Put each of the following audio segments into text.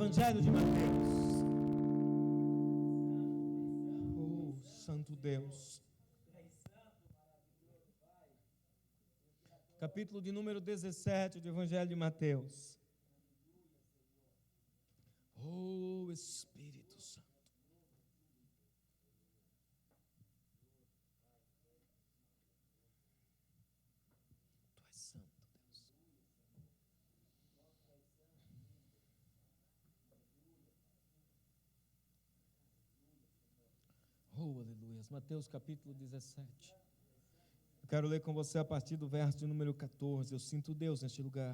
Evangelho de Mateus. Oh, Santo Deus. Capítulo de número 17 do Evangelho de Mateus. Oh, Espírito Santo. Tu és santo, Deus. Oh, aleluia. Mateus capítulo 17. Eu quero ler com você a partir do verso de número 14. Eu sinto Deus neste lugar.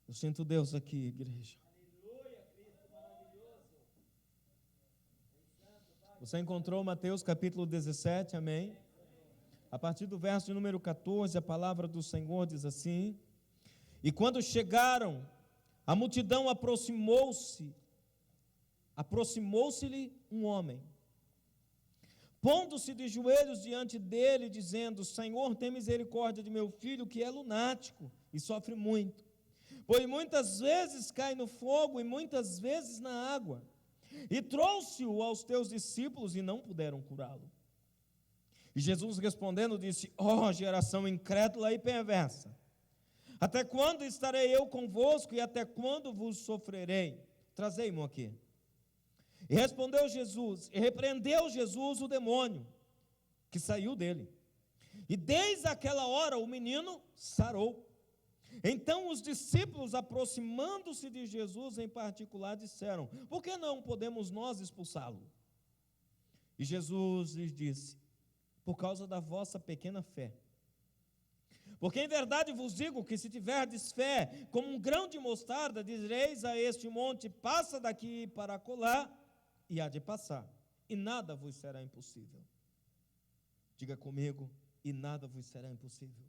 Eu sinto Deus aqui, igreja. Você encontrou Mateus capítulo 17, amém? A partir do verso de número 14, a palavra do Senhor diz assim: E quando chegaram, a multidão aproximou-se-lhe um homem, pondo-se de joelhos diante dele, dizendo: Senhor, tem misericórdia de meu filho, que é lunático e sofre muito, pois muitas vezes cai no fogo e muitas vezes na água. E trouxe-o aos teus discípulos e não puderam curá-lo. E Jesus respondendo disse: Ó geração incrédula e perversa, até quando estarei eu convosco e até quando vos sofrerei? Trazei-mo aqui. E respondeu Jesus, e repreendeu Jesus o demônio que saiu dele. E desde aquela hora o menino sarou. Então os discípulos, aproximando-se de Jesus em particular, disseram: Por que não podemos nós expulsá-lo? E Jesus lhes disse: Por causa da vossa pequena fé. Porque em verdade vos digo que se tiverdes fé como um grão de mostarda, direis a este monte: passa daqui para acolá, e há de passar, e nada vos será impossível. Diga comigo: e nada vos será impossível.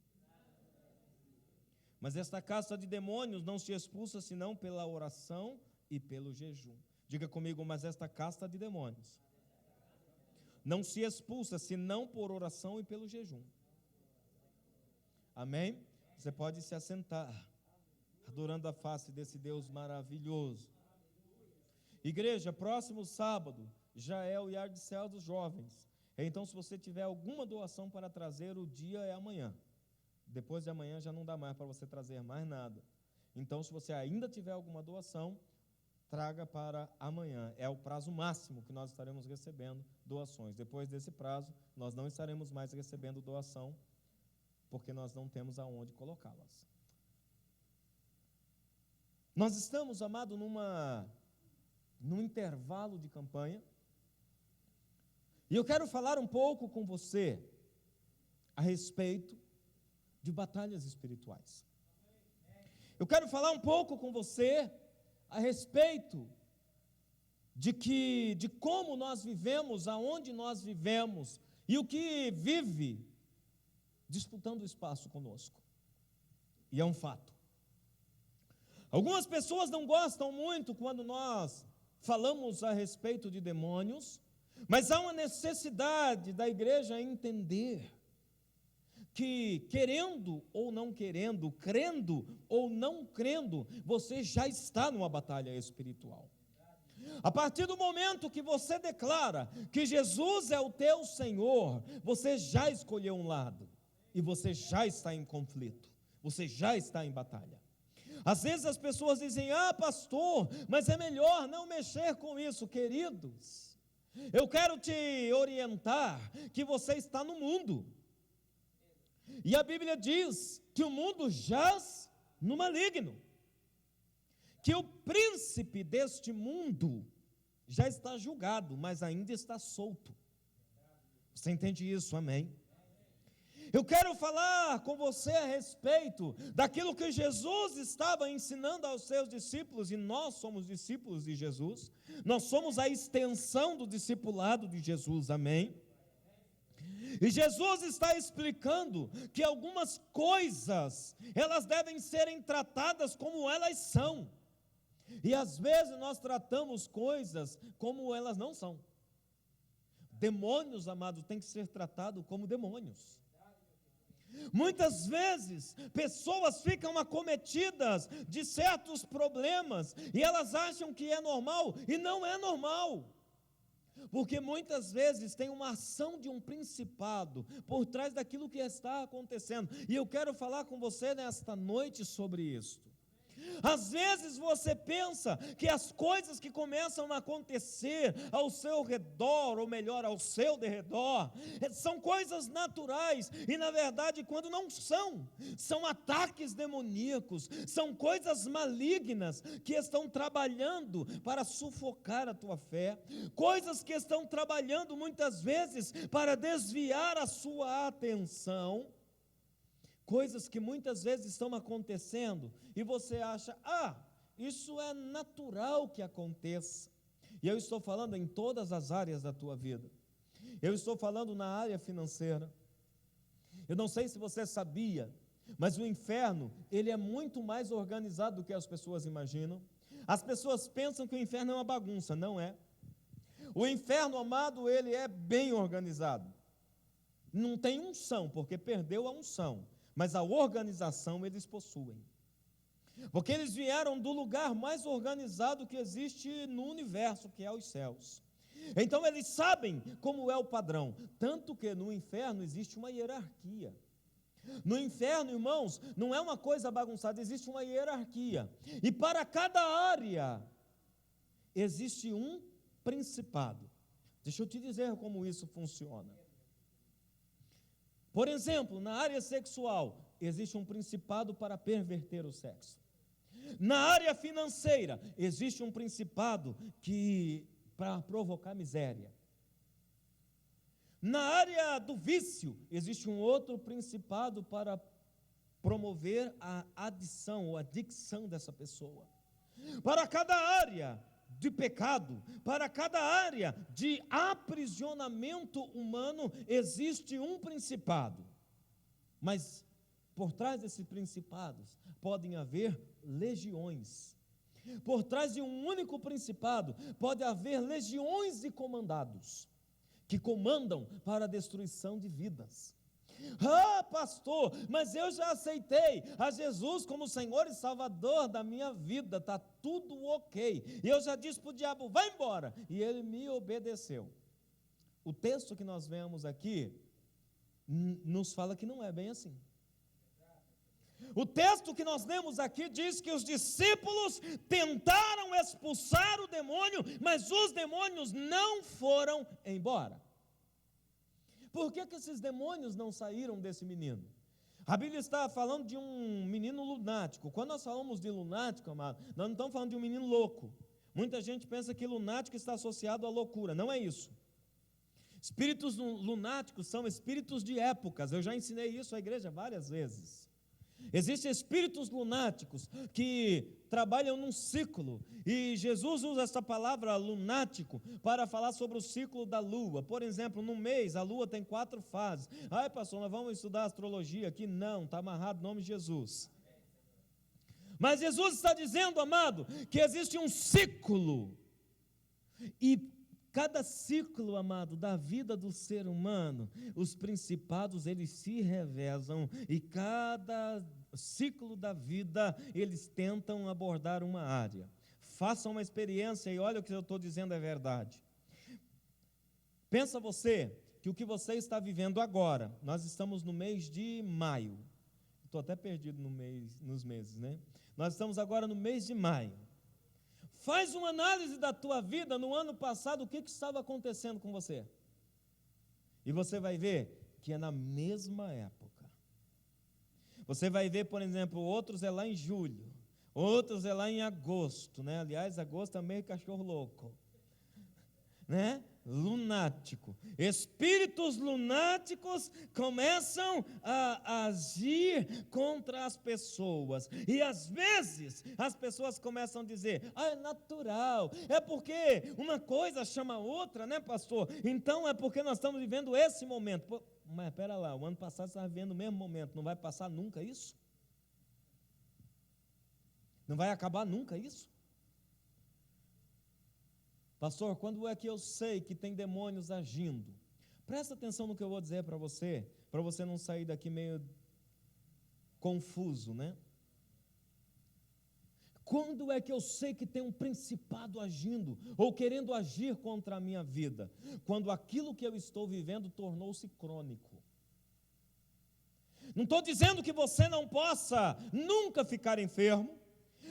Mas esta casta de demônios não se expulsa senão pela oração e pelo jejum. Diga comigo: mas esta casta de demônios não se expulsa senão por oração e pelo jejum. Amém? Você pode se assentar, adorando a face desse Deus maravilhoso. Igreja, próximo sábado já é o Yard Cell dos jovens. Então, se você tiver alguma doação para trazer, o dia é amanhã. Depois de amanhã já não dá mais para você trazer mais nada. Então, se você ainda tiver alguma doação, traga para amanhã. É o prazo máximo que nós estaremos recebendo doações. Depois desse prazo, nós não estaremos mais recebendo doação, porque nós não temos aonde colocá-las. Nós estamos, amado, num intervalo de campanha, e eu quero falar um pouco com você a respeito de batalhas espirituais. Eu quero falar um pouco com você a respeito de como nós vivemos, aonde nós vivemos, e o que vive disputando espaço conosco. E é um fato. Algumas pessoas não gostam muito quando nós falamos a respeito de demônios, mas há uma necessidade da igreja entender que, querendo ou não querendo, crendo ou não crendo, você já está numa batalha espiritual. A partir do momento que você declara que Jesus é o teu Senhor, você já escolheu um lado, e você já está em conflito, você já está em batalha. Às vezes as pessoas dizem: pastor, mas é melhor não mexer com isso. Queridos, eu quero te orientar que você está no mundo, e a Bíblia diz que o mundo jaz no maligno, que o príncipe deste mundo já está julgado, mas ainda está solto. Você entende isso? Amém? Eu quero falar com você a respeito daquilo que Jesus estava ensinando aos seus discípulos, e nós somos discípulos de Jesus, nós somos a extensão do discipulado de Jesus, amém? E Jesus está explicando que algumas coisas, elas devem serem tratadas como elas são, e às vezes nós tratamos coisas como elas não são. Demônios, amados, têm que ser tratados como demônios. Muitas vezes, pessoas ficam acometidas de certos problemas e elas acham que é normal e não é normal. Porque muitas vezes tem uma ação de um principado por trás daquilo que está acontecendo. E eu quero falar com você nesta noite sobre isso. Às vezes você pensa que as coisas que começam a acontecer ao seu redor, ou melhor, ao seu derredor, são coisas naturais, e na verdade, quando não são, são ataques demoníacos, são coisas malignas que estão trabalhando para sufocar a tua fé, coisas que estão trabalhando muitas vezes para desviar a sua atenção. Coisas que muitas vezes estão acontecendo e você acha, isso é natural que aconteça. E eu estou falando em todas as áreas da tua vida. Eu estou falando na área financeira. Eu não sei se você sabia, mas o inferno, ele é muito mais organizado do que as pessoas imaginam. As pessoas pensam que o inferno é uma bagunça, não é. O inferno, amado, ele é bem organizado. Não tem unção, porque perdeu a unção. Mas a organização eles possuem, porque eles vieram do lugar mais organizado que existe no universo, que é os céus. Então eles sabem como é o padrão, tanto que no inferno existe uma hierarquia. No inferno, irmãos, não é uma coisa bagunçada, existe uma hierarquia, e para cada área existe um principado. Deixa eu te dizer como isso funciona. Por exemplo, na área sexual, existe um principado para perverter o sexo. Na área financeira, existe um principado para provocar miséria. Na área do vício, existe um outro principado para promover a adição ou adicção dessa pessoa. Para cada área de pecado, para cada área de aprisionamento humano, existe um principado. Mas por trás desses principados podem haver legiões. Por trás de um único principado pode haver legiões de comandados, que comandam para a destruição de vidas. Pastor, mas eu já aceitei a Jesus como Senhor e Salvador da minha vida, está tudo ok, e eu já disse para o diabo, vai embora, e ele me obedeceu. O texto que nós vemos aqui nos fala que não é bem assim. O texto que nós lemos aqui diz que os discípulos tentaram expulsar o demônio, mas os demônios não foram embora. Por que esses demônios não saíram desse menino? A Bíblia está falando de um menino lunático. Quando nós falamos de lunático, amado, nós não estamos falando de um menino louco. Muita gente pensa que lunático está associado à loucura. Não é isso. Espíritos lunáticos são espíritos de épocas. Eu já ensinei isso à igreja várias vezes. Existem espíritos lunáticos que trabalham num ciclo, e Jesus usa essa palavra lunático para falar sobre o ciclo da lua. Por exemplo, no mês a lua tem 4 fases. Pastor, nós vamos estudar astrologia aqui? Não, está amarrado em nome de Jesus. Mas Jesus está dizendo, amado, que existe um ciclo, e cada ciclo, amado, da vida do ser humano, os principados, eles se revezam, e cada ciclo da vida, eles tentam abordar uma área. Façam uma experiência e olha o que eu estou dizendo é verdade. Pensa você, que o que você está vivendo agora, nós estamos no mês de maio, estou até perdido nos meses, né? Nós estamos agora no mês de maio. Faz uma análise da tua vida no ano passado, o que estava acontecendo com você? E você vai ver que é na mesma época. Você vai ver, por exemplo, outros é lá em julho, outros é lá em agosto, né? Aliás, agosto é meio cachorro louco, né? Lunático. Espíritos lunáticos começam a agir contra as pessoas, e às vezes as pessoas começam a dizer, é natural, é porque uma coisa chama outra, né, pastor? Então é porque nós estamos vivendo esse momento. Pô, mas espera lá, o ano passado você estava vivendo o mesmo momento, não vai passar nunca isso? Não vai acabar nunca isso? Pastor, quando é que eu sei que tem demônios agindo? Presta atenção no que eu vou dizer para você não sair daqui meio confuso, né? Quando é que eu sei que tem um principado agindo ou querendo agir contra a minha vida? Quando aquilo que eu estou vivendo tornou-se crônico. Não estou dizendo que você não possa nunca ficar enfermo.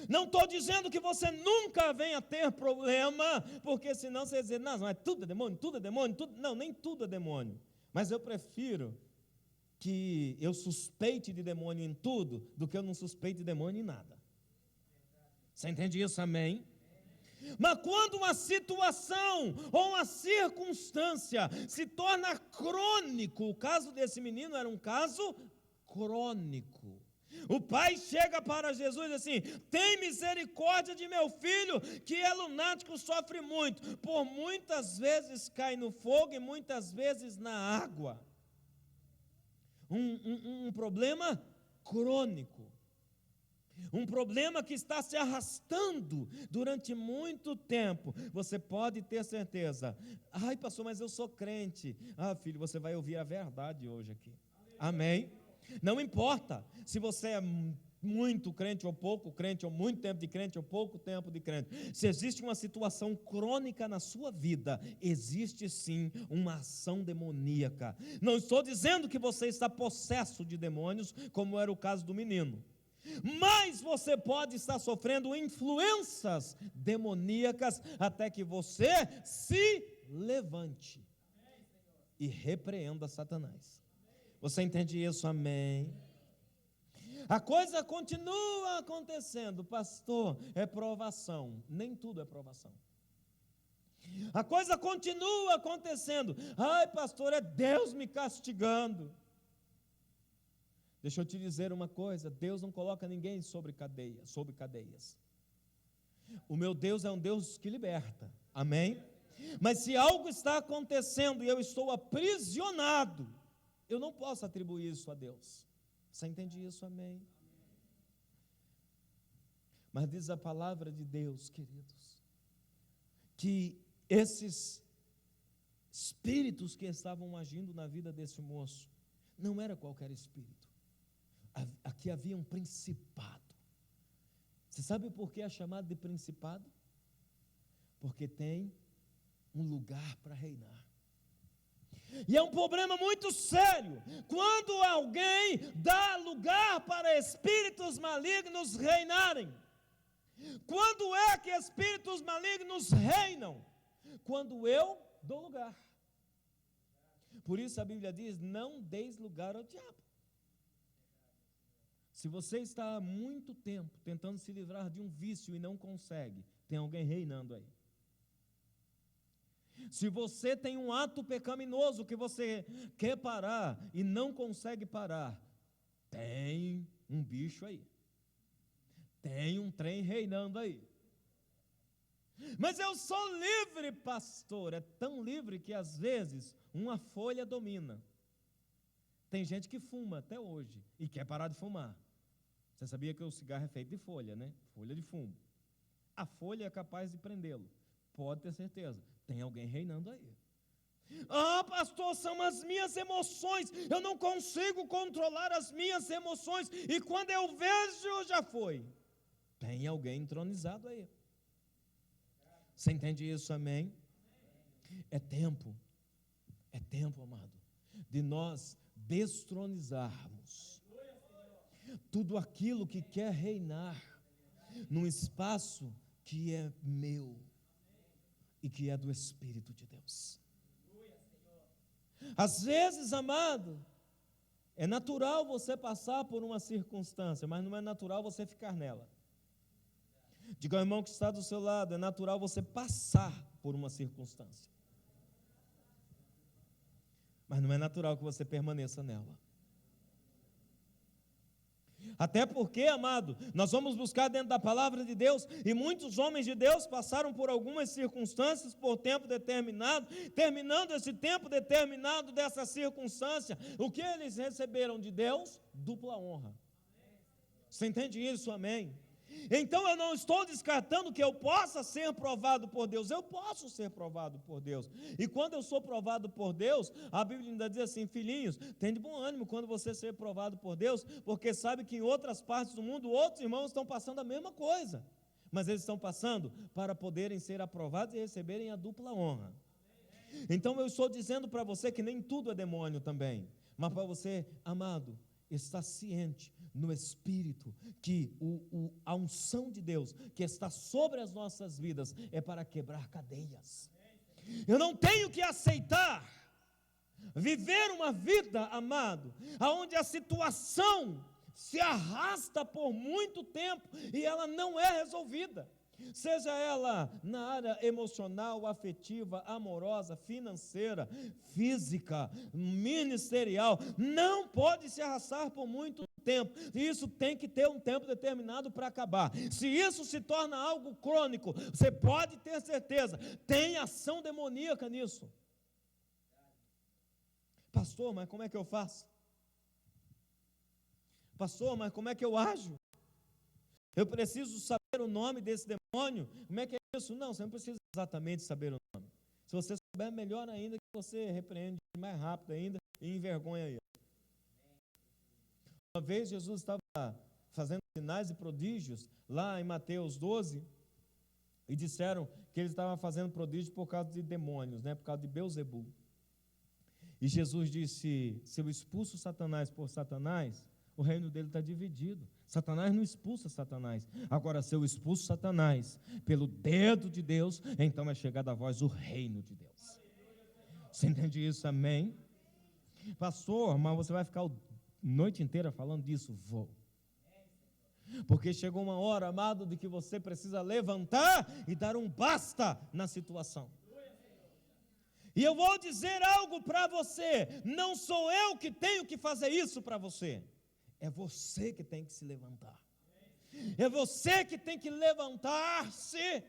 Não estou dizendo que você nunca venha ter problema, porque senão você vai dizer, não, é tudo é demônio, tudo é demônio, tudo. Não, nem tudo é demônio. Mas eu prefiro que eu suspeite de demônio em tudo, do que eu não suspeite de demônio em nada. Você entende isso? Amém? Mas quando uma situação ou uma circunstância se torna crônico, o caso desse menino era um caso crônico. O pai chega para Jesus e diz assim: tem misericórdia de meu filho, que é lunático, sofre muito, por muitas vezes cai no fogo e muitas vezes na água. Um problema crônico. Um problema que está se arrastando durante muito tempo. Você pode ter certeza. Ai, pastor, mas eu sou crente. Ah, filho, você vai ouvir a verdade hoje aqui. Amém? Não importa se você é muito crente ou pouco crente, ou muito tempo de crente ou pouco tempo de crente. Se existe uma situação crônica na sua vida, existe sim uma ação demoníaca. Não estou dizendo que você está possesso de demônios, como era o caso do menino. Mas você pode estar sofrendo influências demoníacas até que você se levante e repreenda Satanás. Você entende isso? Amém? A coisa continua acontecendo, pastor, é provação. Nem tudo é provação. A coisa continua acontecendo. Ai, pastor, é Deus me castigando. Deixa eu te dizer uma coisa, Deus não coloca ninguém sobre cadeias. O meu Deus é um Deus que liberta, amém? Mas se algo está acontecendo e eu estou aprisionado, eu não posso atribuir isso a Deus. Você entende isso, amém? Mas diz a palavra de Deus, queridos, que esses espíritos que estavam agindo na vida desse moço, não era qualquer espírito. Aqui havia um principado. Você sabe por que é chamado de principado? Porque tem um lugar para reinar. E é um problema muito sério quando alguém dá lugar para espíritos malignos reinarem. Quando é que espíritos malignos reinam? Quando eu dou lugar. Por isso a Bíblia diz: não deis lugar ao diabo. Se você está há muito tempo tentando se livrar de um vício e não consegue, tem alguém reinando aí. Se você tem um ato pecaminoso que você quer parar e não consegue parar, tem um bicho aí. Tem um trem reinando aí. Mas eu sou livre, pastor. É tão livre que às vezes uma folha domina. Tem gente que fuma até hoje e quer parar de fumar. Você sabia que o cigarro é feito de folha, né? Folha de fumo. A folha é capaz de prendê-lo. Pode ter certeza. Tem alguém reinando aí. Ah, pastor, são as minhas emoções. Eu não consigo controlar as minhas emoções. E quando eu vejo, já foi. Tem alguém entronizado aí. Você entende isso, amém? É tempo, amado, de nós destronizarmos tudo aquilo que quer reinar num espaço que é meu e que é do Espírito de Deus. Às vezes, amado, é natural você passar por uma circunstância, mas não é natural você ficar nela. Diga ao irmão que está do seu lado, é natural você passar por uma circunstância, mas não é natural que você permaneça nela. Até porque, amado, nós vamos buscar dentro da palavra de Deus, e muitos homens de Deus passaram por algumas circunstâncias por tempo determinado. Terminando esse tempo determinado dessa circunstância, o que eles receberam de Deus? Dupla honra. Você entende isso? Amém? Então eu não estou descartando que eu possa ser provado por Deus, eu posso ser provado por Deus, e quando eu sou provado por Deus, a Bíblia ainda diz assim: filhinhos, tem de bom ânimo quando você ser provado por Deus, porque sabe que em outras partes do mundo, outros irmãos estão passando a mesma coisa, mas eles estão passando para poderem ser aprovados e receberem a dupla honra. Então eu estou dizendo para você que nem tudo é demônio também, mas para você, amado, estar ciente no Espírito que a unção de Deus que está sobre as nossas vidas é para quebrar cadeias. Eu não tenho que aceitar viver uma vida, amado, onde a situação se arrasta por muito tempo e ela não é resolvida. Seja ela na área emocional, afetiva, amorosa, financeira, física, ministerial, não pode se arrastar por muito tempo. Isso tem que ter um tempo determinado para acabar. Se isso se torna algo crônico, você pode ter certeza, tem ação demoníaca nisso. Pastor, mas como é que eu faço? Pastor, mas como é que eu ajo? Eu preciso saber o nome desse demônio. Como é que é isso? Não, você não precisa exatamente saber o nome. Se você souber, melhor ainda, que você repreende mais rápido ainda e envergonha ele. Uma vez Jesus estava fazendo sinais e prodígios lá em Mateus 12 e disseram que ele estava fazendo prodígio por causa de demônios, por causa de Belzebu. E Jesus disse: se eu expulso Satanás por Satanás, o reino dele está dividido. Satanás não expulsa Satanás. Agora, se eu expulso Satanás pelo dedo de Deus, então é chegada a vós o reino de Deus. Você entende isso? Amém? Pastor, mas você vai ficar a noite inteira falando disso? Vou. Porque chegou uma hora, amado, de que você precisa levantar e dar um basta na situação. E eu vou dizer algo para você: não sou eu que tenho que fazer isso para você. É você que tem que se levantar. É você que tem que levantar-se,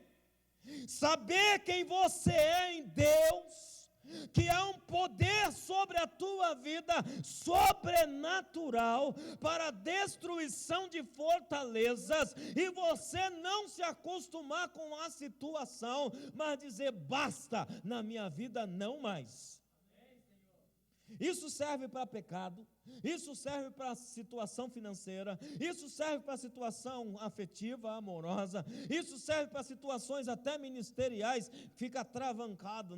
saber quem você é em Deus, que há um poder sobre a tua vida sobrenatural para a destruição de fortalezas, e você não se acostumar com a situação, mas dizer: basta, na minha vida não mais. Isso serve para pecado, isso serve para a situação financeira, isso serve para a situação afetiva, amorosa, isso serve para situações até ministeriais, fica atravancado,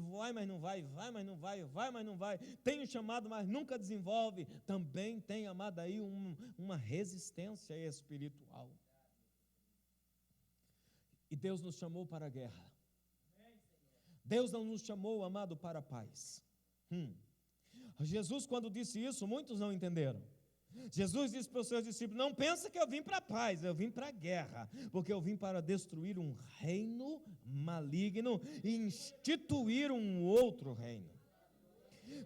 vai, mas não vai, vai, mas não vai, vai, mas não vai, tem um chamado, mas nunca desenvolve. Também tem, amado, aí uma resistência espiritual. E Deus nos chamou para a guerra. Deus não nos chamou, amado, para a paz. Jesus, quando disse isso, muitos não entenderam. Jesus disse para os seus discípulos: não pensa que eu vim para a paz, eu vim para a guerra, porque eu vim para destruir um reino maligno e instituir um outro reino.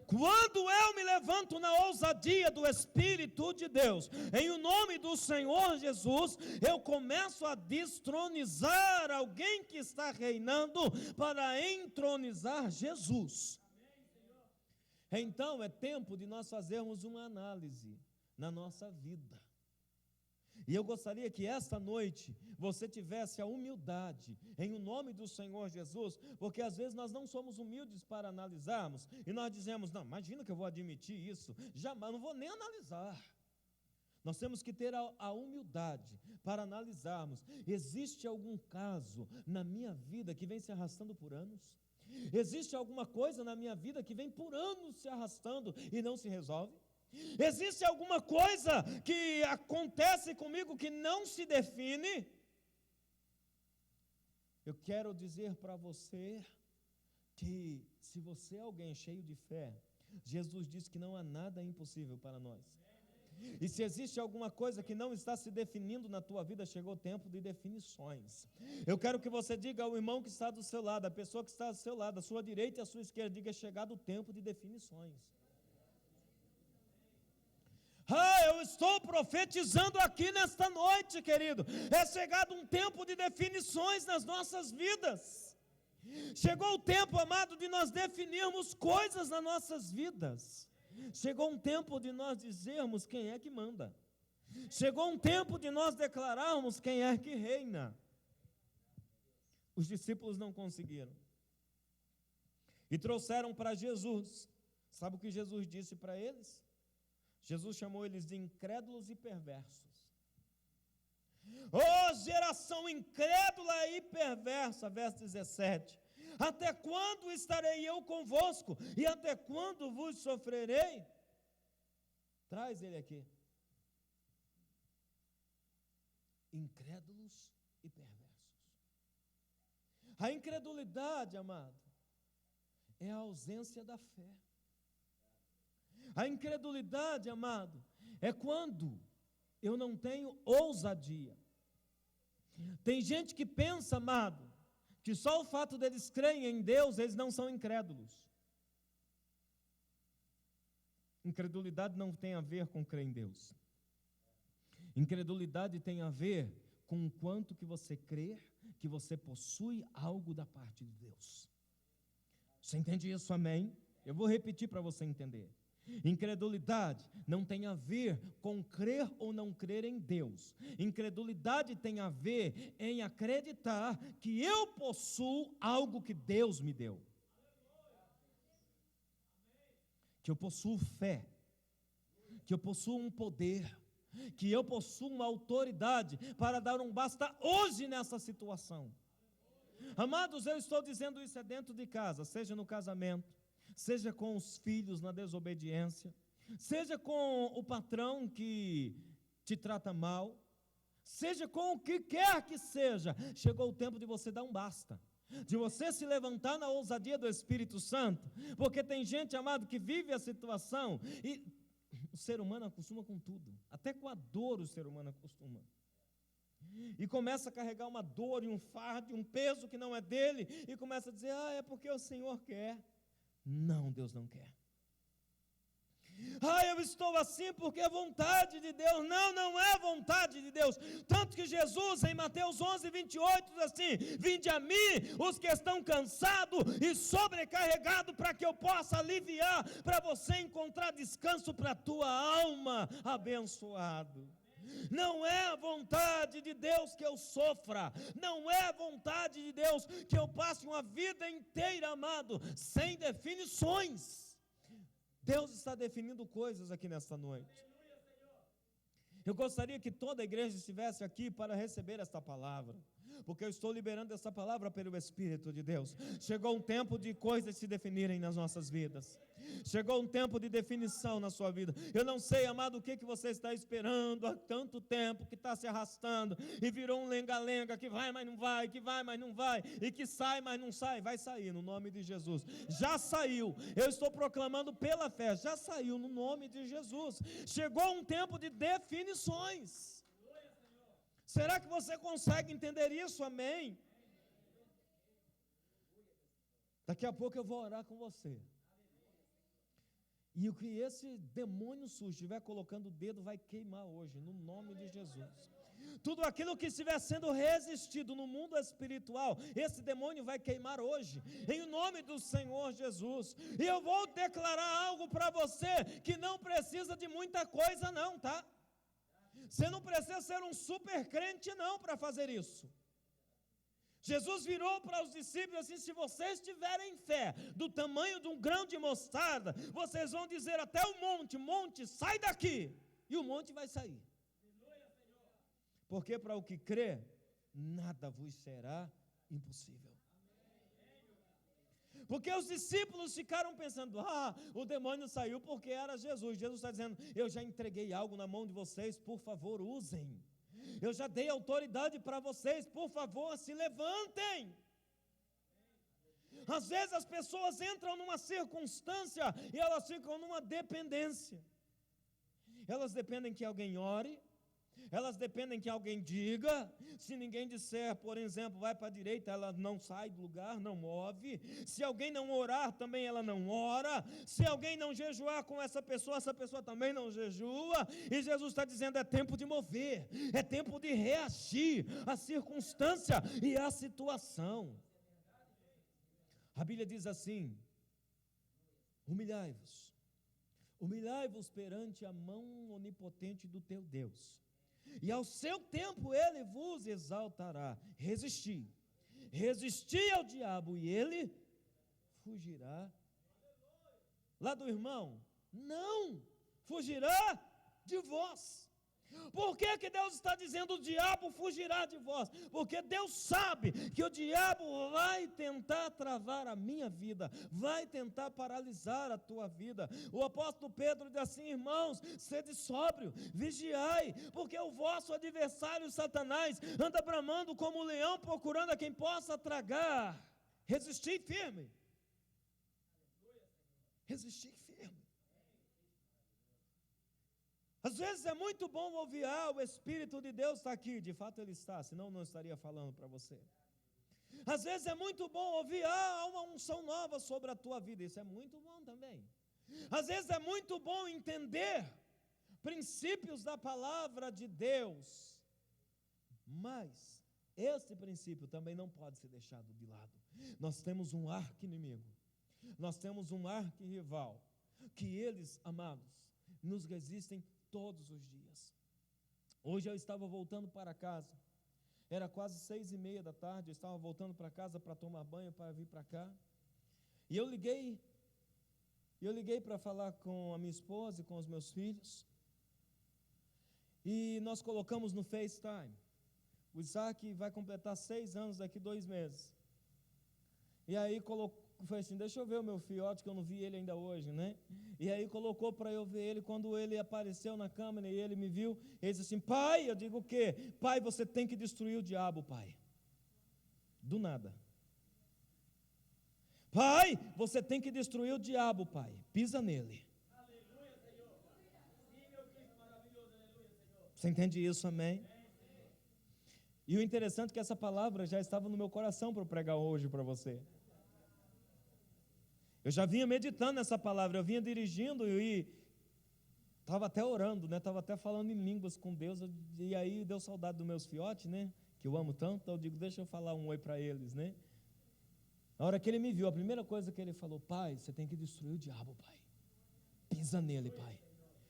Quando eu me levanto na ousadia do Espírito de Deus, em o nome do Senhor Jesus, eu começo a destronizar alguém que está reinando para entronizar Jesus. Então é tempo de nós fazermos uma análise na nossa vida. E eu gostaria que esta noite você tivesse a humildade em o nome do Senhor Jesus, porque às vezes nós não somos humildes para analisarmos, e nós dizemos: não, imagina que eu vou admitir isso, jamais, não vou nem analisar. Nós temos que ter a humildade para analisarmos: existe algum caso na minha vida que vem se arrastando por anos? Existe alguma coisa na minha vida que vem por anos se arrastando e não se resolve? Existe alguma coisa que acontece comigo que não se define? Eu quero dizer para você que, se você é alguém cheio de fé, Jesus disse que não há nada impossível para nós. E se existe alguma coisa que não está se definindo na tua vida, chegou o tempo de definições. Eu quero que você diga ao irmão que está do seu lado, a pessoa que está do seu lado, a sua direita e a sua esquerda, diga: é chegado o tempo de definições. Eu estou profetizando aqui nesta noite, querido. É chegado um tempo de definições nas nossas vidas. Chegou o tempo, amado, de nós definirmos coisas nas nossas vidas. Chegou um tempo de nós dizermos quem é que manda. Chegou um tempo de nós declararmos quem é que reina. Os discípulos não conseguiram. E trouxeram para Jesus. Sabe o que Jesus disse para eles? Jesus chamou eles de incrédulos e perversos. Ó geração incrédula e perversa, verso 17. Até quando estarei eu convosco? E até quando vos sofrerei? Traz ele aqui. Incrédulos e perversos. A incredulidade, amado, é a ausência da fé. A incredulidade, amado, é quando eu não tenho ousadia. Tem gente que pensa, amado, que só o fato deles crerem em Deus, eles não são incrédulos. Incredulidade não tem a ver com crer em Deus. Incredulidade tem a ver com o quanto que você crê que você possui algo da parte de Deus. Você entende isso, amém? Eu vou repetir para você entender. Incredulidade não tem a ver com crer ou não crer em Deus. Incredulidade tem a ver em acreditar que eu possuo algo que Deus me deu. Que eu possuo fé, que eu possuo um poder, que eu possuo uma autoridade para dar um basta hoje nessa situação. Amados, eu estou dizendo isso é dentro de casa, seja no casamento, seja com os filhos na desobediência, seja com o patrão que te trata mal, seja com o que quer que seja, chegou o tempo de você dar um basta, de você se levantar na ousadia do Espírito Santo, porque tem gente, amado, que vive a situação, e o ser humano acostuma com tudo, até com a dor o ser humano acostuma, e começa a carregar uma dor e um fardo, um peso que não é dele, e começa a dizer, é porque o Senhor quer. Não, Deus não quer. Eu estou assim porque é vontade de Deus. Não, não é vontade de Deus. Tanto que Jesus, em Mateus 11, 28, diz assim: vinde a mim, os que estão cansados e sobrecarregados, para que eu possa aliviar, para você encontrar descanso para a tua alma, abençoado. Não é a vontade de Deus que eu sofra, não é a vontade de Deus que eu passe uma vida inteira, amado, sem definições. Deus está definindo coisas aqui nesta noite. Eu gostaria que toda a igreja estivesse aqui para receber esta palavra, porque eu estou liberando essa palavra pelo Espírito de Deus. Chegou um tempo de coisas se definirem nas nossas vidas. Chegou um tempo de definição na sua vida. Eu não sei, amado, o que você está esperando há tanto tempo, que está se arrastando, e virou um lenga-lenga, que vai, mas não vai, que vai, mas não vai, e que sai, mas não sai. Vai sair no nome de Jesus. Já saiu. Eu estou proclamando pela fé, já saiu no nome de Jesus. Chegou um tempo de definições. Será que você consegue entender isso? Amém? Daqui a pouco eu vou orar com você. E o que esse demônio sujo estiver colocando o dedo vai queimar hoje, no nome de Jesus. Tudo aquilo que estiver sendo resistido no mundo espiritual, esse demônio vai queimar hoje, em nome do Senhor Jesus. E eu vou declarar algo para você, que não precisa de muita coisa não, tá? Você não precisa ser um super crente não para fazer isso. Jesus virou para os discípulos assim: se vocês tiverem fé do tamanho de um grão de mostarda, vocês vão dizer até o monte: monte, sai daqui, e o monte vai sair. Porque para o que crê, nada vos será impossível. Porque os discípulos ficaram pensando: o demônio saiu porque era Jesus. Jesus está dizendo: eu já entreguei algo na mão de vocês, por favor usem. Eu já dei autoridade para vocês, por favor se levantem. Às vezes as pessoas entram numa circunstância e elas ficam numa dependência. Elas dependem que alguém ore, elas dependem que alguém diga. Se ninguém disser, por exemplo, vai para a direita, ela não sai do lugar, não move. Se alguém não orar, também ela não ora. Se alguém não jejuar com essa pessoa também não jejua. E Jesus está dizendo: é tempo de mover, é tempo de reagir à circunstância e à situação. A Bíblia diz assim: humilhai-vos perante a mão onipotente do teu Deus, e ao seu tempo ele vos exaltará. Resisti ao diabo e ele fugirá. Lá do irmão, não, fugirá de vós. Por que Deus está dizendo o diabo fugirá de vós? Porque Deus sabe que o diabo vai tentar travar a minha vida, vai tentar paralisar a tua vida. O apóstolo Pedro diz assim: irmãos, sede sóbrio, vigiai, porque o vosso adversário Satanás anda bramando como um leão, procurando a quem possa tragar. Resistir firme. Resistir firme. Às vezes é muito bom ouvir: o Espírito de Deus está aqui. De fato ele está, senão não estaria falando para você. Às vezes é muito bom ouvir: há uma unção nova sobre a tua vida. Isso é muito bom também. Às vezes é muito bom entender princípios da palavra de Deus. Mas esse princípio também não pode ser deixado de lado. Nós temos um arqui-inimigo. Nós temos um arqui-rival. Que eles, amados, nos resistem todos os dias. Hoje eu estava voltando para casa, era quase 6:30 da tarde, eu estava voltando para casa para tomar banho, para vir para cá, e eu liguei para falar com a minha esposa e com os meus filhos, e nós colocamos no FaceTime. O Isaac vai completar 6 anos daqui 2 meses, e aí foi assim: deixa eu ver o meu filhote, que eu não vi ele ainda hoje, né? E aí colocou para eu ver ele. Quando ele apareceu na câmera e ele me viu, ele disse assim: pai, eu digo: o quê? Pai, você tem que destruir o diabo, pai. Do nada. Pai, você tem que destruir o diabo, pai. Pisa nele. Aleluia, Senhor. Sim, meu Cristo maravilhoso, aleluia, Senhor. Você entende isso, amém? E o interessante é que essa palavra já estava no meu coração para eu pregar hoje para você. Eu já vinha meditando nessa palavra, eu vinha dirigindo e estava até orando, né? Estava até falando em línguas com Deus, e aí deu saudade dos meus fiotes, né? Que eu amo tanto, então eu digo: deixa eu falar um oi para eles, né? Na hora que ele me viu, a primeira coisa que ele falou: pai, você tem que destruir o diabo, pai. Pisa nele, pai.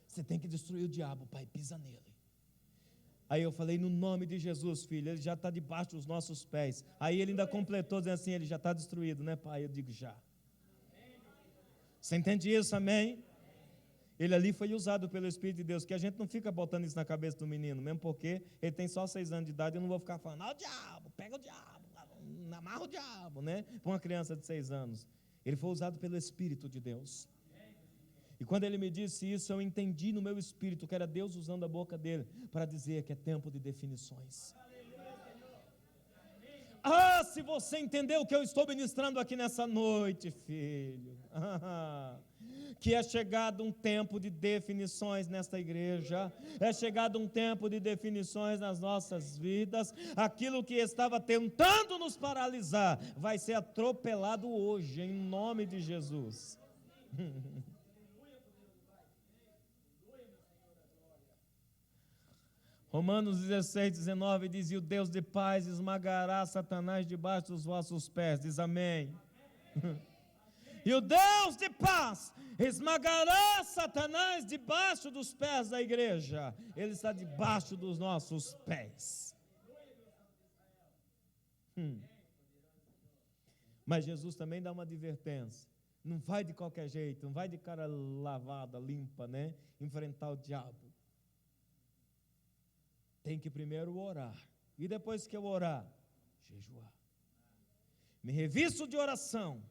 Você tem que destruir o diabo, pai, pisa nele. Aí eu falei: no nome de Jesus, filho, ele já está debaixo dos nossos pés. Aí ele ainda completou dizendo assim: ele já está destruído, né, pai? Eu digo: já. Você entende isso, amém? Ele ali foi usado pelo Espírito de Deus, que a gente não fica botando isso na cabeça do menino, mesmo porque ele tem só 6 anos de idade. Eu não vou ficar falando: o diabo, pega o diabo, amarra o diabo, né? Para uma criança de 6 anos. Ele foi usado pelo Espírito de Deus. E quando ele me disse isso, eu entendi no meu espírito que era Deus usando a boca dele para dizer que é tempo de definições. Se você entendeu o que eu estou ministrando aqui nessa noite, filho, que é chegado um tempo de definições nesta igreja, é chegado um tempo de definições nas nossas vidas. Aquilo que estava tentando nos paralisar vai ser atropelado hoje, em nome de Jesus. Romanos 16:19 diz: e o Deus de paz esmagará Satanás debaixo dos vossos pés. Diz amém. E o Deus de paz esmagará Satanás debaixo dos pés da igreja. Ele está debaixo dos nossos pés. Mas Jesus também dá uma advertência: não vai de qualquer jeito, não vai de cara lavada, limpa, né? Enfrentar o diabo. Tem que primeiro orar, e depois que eu orar, jejuar. Me revisto de oração,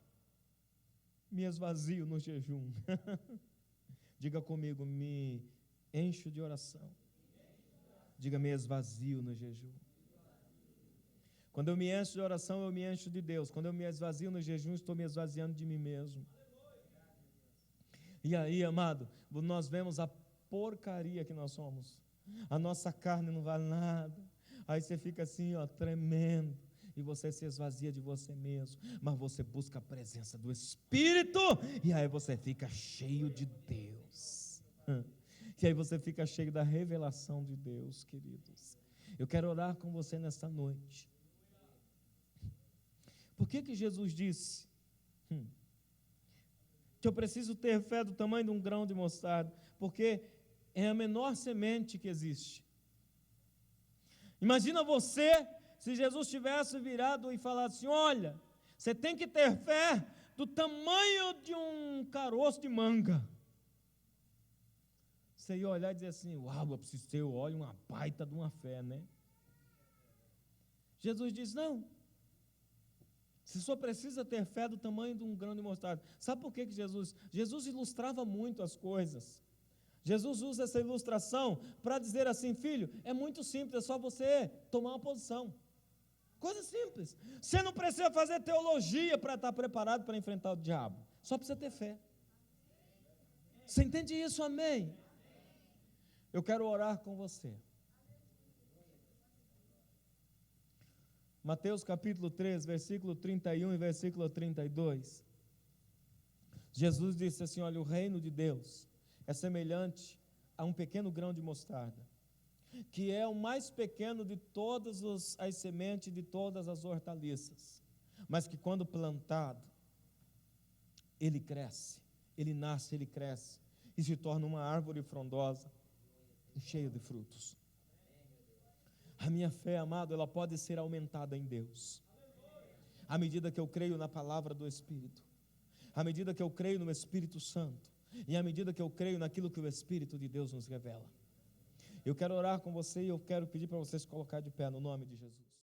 me esvazio no jejum. Diga comigo: me encho de oração. Diga: me esvazio no jejum. Quando eu me encho de oração, eu me encho de Deus. Quando eu me esvazio no jejum, estou me esvaziando de mim mesmo. E aí, amado, nós vemos a porcaria que nós somos. A nossa carne não vale nada. Aí você fica assim, tremendo, e você se esvazia de você mesmo. Mas você busca a presença do Espírito, e aí você fica cheio de Deus. E aí você fica cheio da revelação de Deus, queridos. Eu quero orar com você nesta noite. Por que Jesus disse que eu preciso ter fé do tamanho de um grão de mostarda? Porque é a menor semente que existe. Imagina você, se Jesus tivesse virado e falado assim: olha, você tem que ter fé do tamanho de um caroço de manga. Você ia olhar e dizer assim: uau, eu preciso ter, olha, uma baita de uma fé, né? Jesus diz: não, você só precisa ter fé do tamanho de um grão de mostarda. Sabe por que Jesus ilustrava muito as coisas? Jesus usa essa ilustração para dizer assim: filho, é muito simples, é só você tomar uma posição. Coisa simples. Você não precisa fazer teologia para estar preparado para enfrentar o diabo. Só precisa ter fé. Você entende isso? Amém? Eu quero orar com você. Mateus capítulo 3, versículo 31 e versículo 32. Jesus disse assim: olha, o reino de Deus é semelhante a um pequeno grão de mostarda, que é o mais pequeno de todas as sementes de todas as hortaliças, mas que quando plantado, ele cresce, ele nasce, ele cresce, e se torna uma árvore frondosa, cheia de frutos. A minha fé, amado, ela pode ser aumentada em Deus, à medida que eu creio na palavra do Espírito, à medida que eu creio no Espírito Santo, e à medida que eu creio naquilo que o Espírito de Deus nos revela. Eu quero orar com você e eu quero pedir para você se colocar de pé no nome de Jesus.